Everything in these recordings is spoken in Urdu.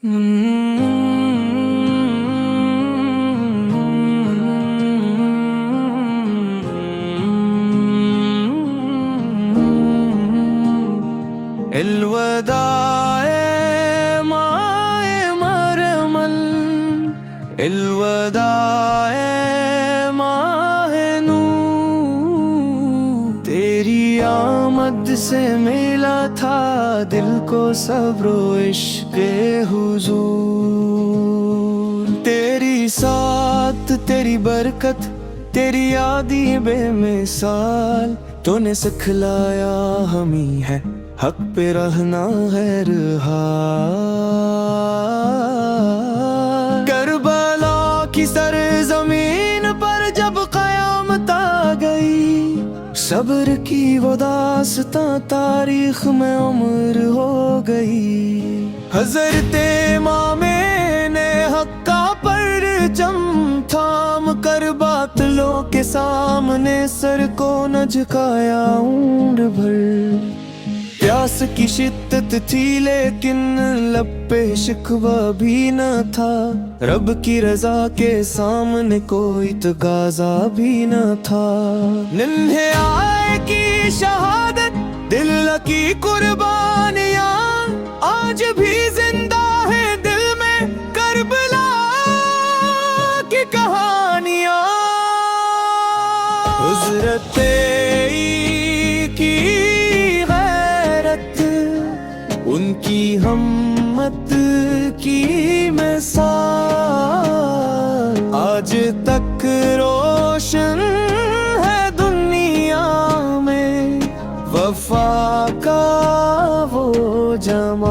الوداع ماہ مرمل، الوداع ماہ نور، تیری آمد سے ملا تھا دل کو صبر و عشق حضور، تیری ساتھ تیری برکت تیری یادی بے مثال، تو نے سکھلایا ہمیں ہے حق پہ رہنا ہے رہا۔ کربلا کی سرزمین پر جب قیامت آ گئی، صبر کی وہ داستاں تاریخ میں عمر ہو گئی، حضرت امام نے حق کا پرچم تھام کر باطلوں کے سامنے سر کو نہ جھکایا اونٹ بھر، پیاس کی شدت تھی لیکن لب پہ شکوہ بھی نہ تھا، رب کی رضا کے سامنے کوئی تقاضا بھی نہ تھا، ننھے آئے کی شہادت دل کی قربانیاں آج بھی زندہ ہے دل میں کربلا کی کہانیاں، حضرت کی ان کی ہمت کی مثال آج تک روشن ہے دنیا میں، وفا کا وہ جمال،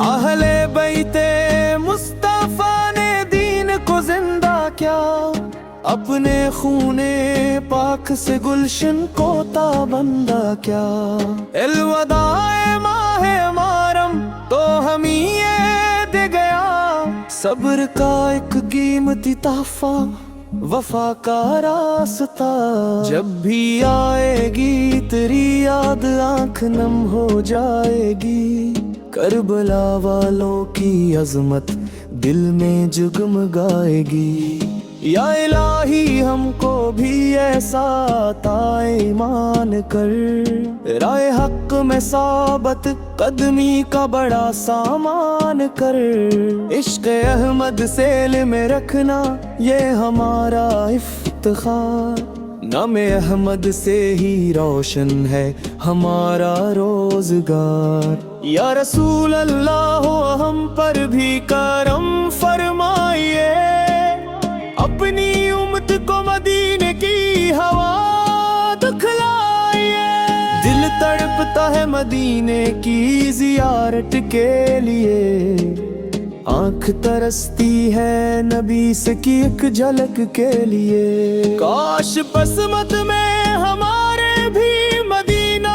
اہل بیت مصطفیٰ نے دین کو زندہ کیا، اپنے خون پاک سے گلشن کو تابندہ کیا، الوداع ماہ محرم تو ہمیں یہ دے گیا، صبر کا ایک قیمتی تحفہ وفا کا راستہ، جب بھی آئے گی تیری یاد آنکھ نم ہو جائے گی، کربلا والوں کی عظمت دل میں جگمگائے گی، یا الہی ہم کو بھی ایسا عطا ایمان کر، رائے حق میں ثابت قدمی کا بڑا سامان کر، عشق احمد سیل میں رکھنا یہ ہمارا افتخار، نام احمد سے ہی روشن ہے ہمارا روزگار، یا رسول اللہ ہم پر بھی کرم فرمائیے، اپنی امت کو مدینے کی ہوا دکھلائیے، دل تڑپتا ہے مدینے کی زیارت کے لیے، آنکھ ترستی ہے نبی سے کی ایک جھلک کے لیے، کاش قسمت میں ہمارے بھی مدینہ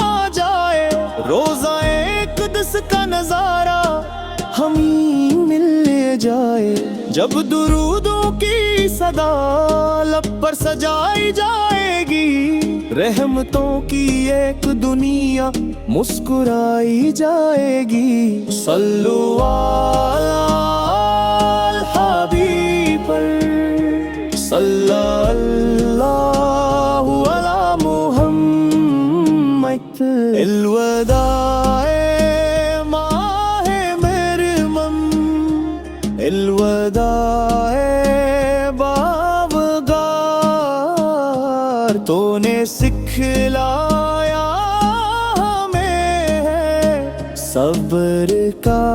آ جائے، روزہ اقدس کا نظارہ ہمیں مل جائے، جب درودوں کی صدا لب پر سجائی جائے گی، رحمتوں کی ایک دنیا مسکرائی جائے گی، صلو علی الحبیب پر، صلی اللہ علی محمد، الوداع ماہ مرمم، الوداع باوگار، تو نے سکھلایا ہمیں ہے صبر کا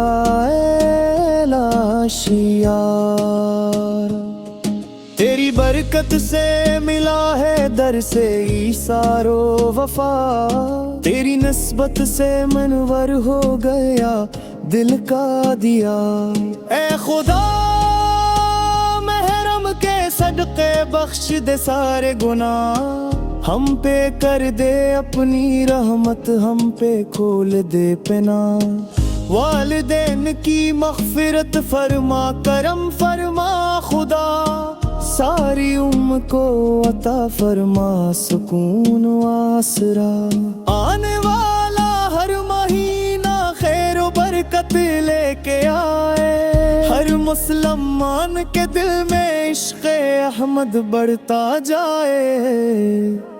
اعلی شعار، تیری برکت سے ملا ہے در سے ایثار و وفا، تیری نسبت سے منور ہو گیا دل کا دیا، اے خدا محرم کے صدقے بخش دے سارے گناہ، ہم پہ کر دے اپنی رحمت، ہم پہ کھول دے پناہ، والدین کی مغفرت فرما، کرم فرما خدا، ساری امت کو عطا فرما سکون و آسرا، آنے والا ہر مہینہ خیر و برکت برکت لے کے آئے، ہر مسلمان کے دل میں عشق احمد بڑھتا جائے۔